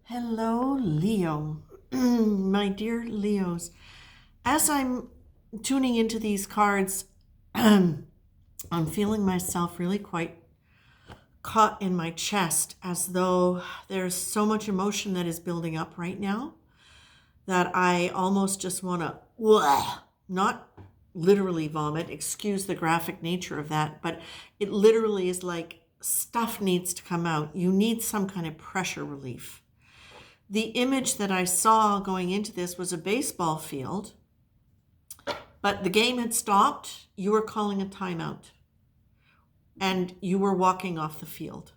Hello, Leo. My dear Leos, as I'm tuning into these cards, I'm feeling myself really quite caught in my chest as though there's so much emotion that is building up right now that I almost just want to, not literally vomit, excuse the graphic nature of that, but it literally is like stuff needs to come out. You need some kind of pressure relief. The image that I saw going into this was a baseball field, but the game had stopped. You were calling a timeout and you were walking off the field.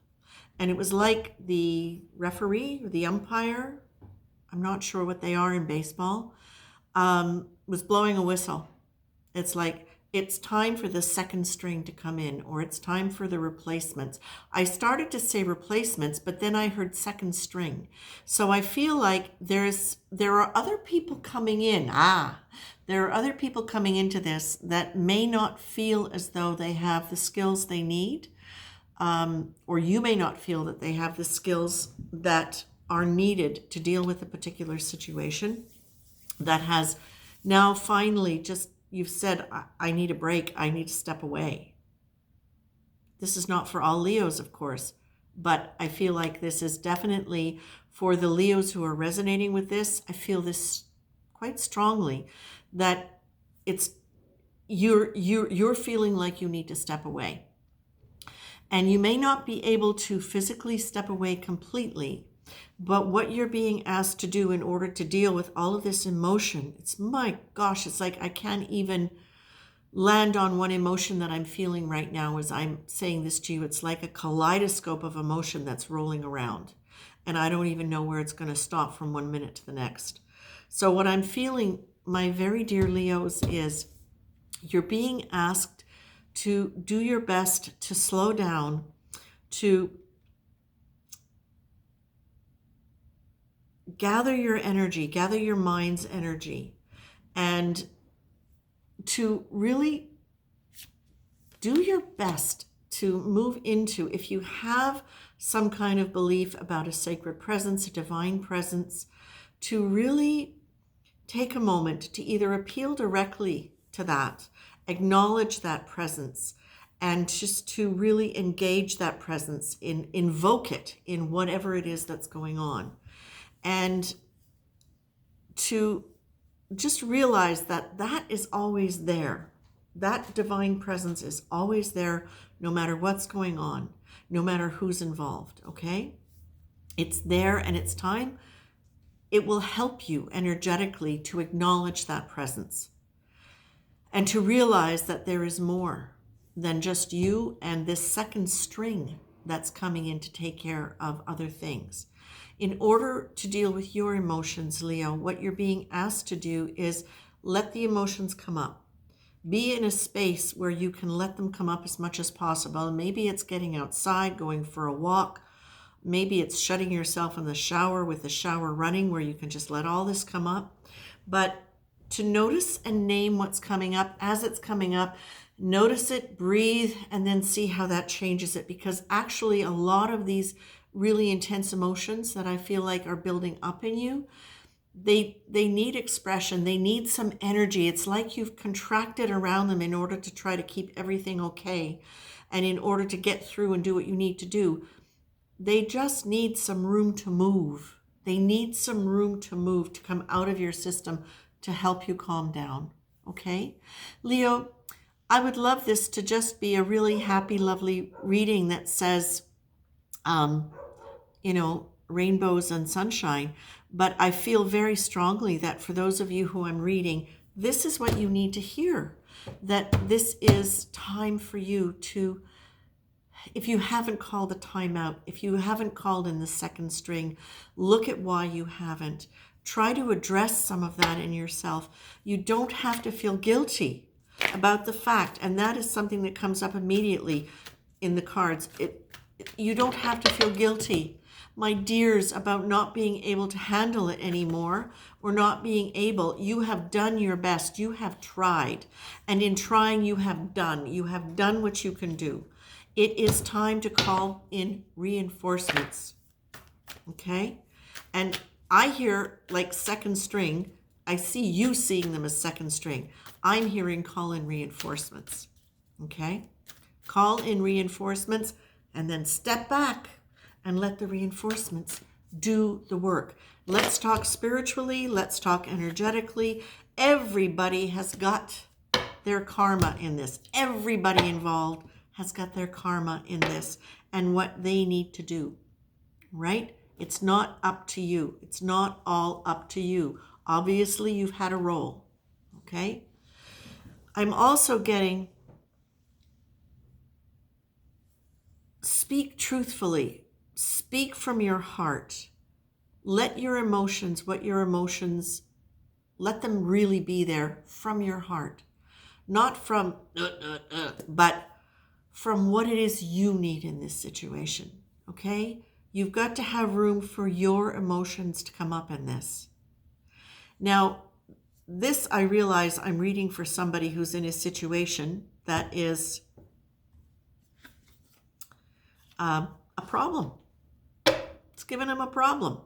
And it was like the referee or the umpire, I'm not sure what they are in baseball, was blowing a whistle. It's like, it's time for the second string to come in, or it's time for the replacements. I started to say replacements, but then I heard second string. So I feel like there are other people coming in. There are other people coming into this that may not feel as though they have the skills they need, or you may not feel that they have the skills that are needed to deal with a particular situation that has now finally just, you've said, I need a break, I need to step away. This is not for all Leos, of course, but I feel like this is definitely for the Leos who are resonating with this. I feel this quite strongly that it's you're feeling like you need to step away. And you may not be able to physically step away completely, but what you're being asked to do in order to deal with all of this emotion, my gosh, it's like I can't even land on one emotion that I'm feeling right now as I'm saying this to you. It's like a kaleidoscope of emotion that's rolling around. And I don't even know where it's going to stop from one minute to the next. So what I'm feeling, my very dear Leos, is you're being asked to do your best to slow down, to gather your energy, gather your mind's energy, and to really do your best to move into, if you have some kind of belief about a sacred presence, a divine presence, to really take a moment to either appeal directly to that, acknowledge that presence, and just to really engage that presence, invoke it in whatever it is that's going on. And to just realize that that is always there. That divine presence is always there, no matter what's going on, no matter who's involved, okay? It's there and it's time. It will help you energetically to acknowledge that presence and to realize that there is more than just you and this second string that's coming in to take care of other things. In order to deal with your emotions, Leo, what you're being asked to do is let the emotions come up. Be in a space where you can let them come up as much as possible. Maybe it's getting outside, going for a walk. Maybe it's shutting yourself in the shower with the shower running where you can just let all this come up. But to notice and name what's coming up as it's coming up, notice it, breathe, and then see how that changes it. Because actually a lot of these really intense emotions that I feel like are building up in you, they need expression. They need some energy. It's like you've contracted around them in order to try to keep everything okay. And in order to get through and do what you need to do, they just need some room to move. They need some room to move, to come out of your system to help you calm down. Okay? Leo, I would love this to just be a really happy, lovely reading that says, rainbows and sunshine. But I feel very strongly that for those of you who I'm reading, this is what you need to hear. That this is time for you to, if you haven't called a timeout, if you haven't called in the second string, look at why you haven't. Try to address some of that in yourself. You don't have to feel guilty about the fact, and that is something that comes up immediately in the cards. You don't have to feel guilty, my dears, about not being able to handle it anymore or not being able. You have done your best. You have tried. And in trying, you have done. You have done what you can do. It is time to call in reinforcements. Okay? And I hear like second string. I see you seeing them as second string. I'm hearing call in reinforcements. Okay? Call in reinforcements and then step back and let the reinforcements do the work. Let's talk spiritually. Let's talk energetically. Everybody has got their karma in this. Everybody involved has got their karma in this and what they need to do, right? It's not up to you. It's not all up to you. Obviously, you've had a role, okay? I'm also getting speak truthfully, speak from your heart. Let your emotions, let them really be there from your heart. Not from, but from what it is you need in this situation, okay? You've got to have room for your emotions to come up in this. Now, this I realize I'm reading for somebody who's in a situation that is a problem. It's given him a problem.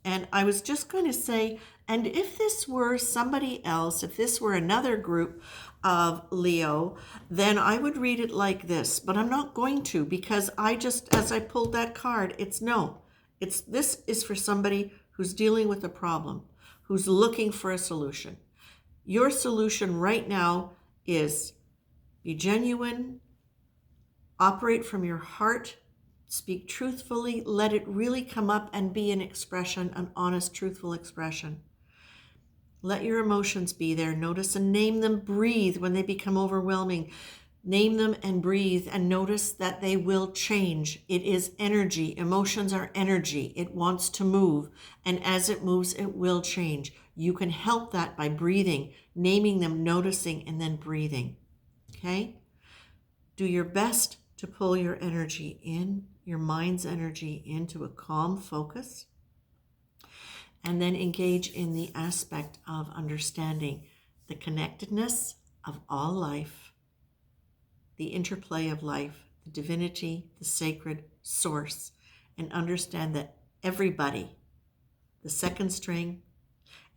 And I was just going to say, and if this were somebody else, if this were another group of Leo, then I would read it like this. But I'm not going to, because as I pulled that card, this is for somebody who's dealing with a problem, who's looking for a solution. Your solution right now is be genuine, operate from your heart, speak truthfully, let it really come up and be an expression, an honest, truthful expression. Let your emotions be there. Notice and name them. Breathe when they become overwhelming. Name them and breathe and notice that they will change. It is energy. Emotions are energy. It wants to move. And as it moves, it will change. You can help that by breathing, naming them, noticing, and then breathing. Okay? Do your best to pull your energy in, your mind's energy into a calm focus, and then engage in the aspect of understanding the connectedness of all life, the interplay of life, the divinity, the sacred source, and understand that everybody, the second string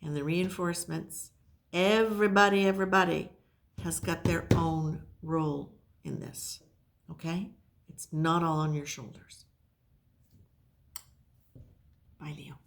and the reinforcements, everybody has got their own role in this. Okay? It's not all on your shoulders. Bye, Leo.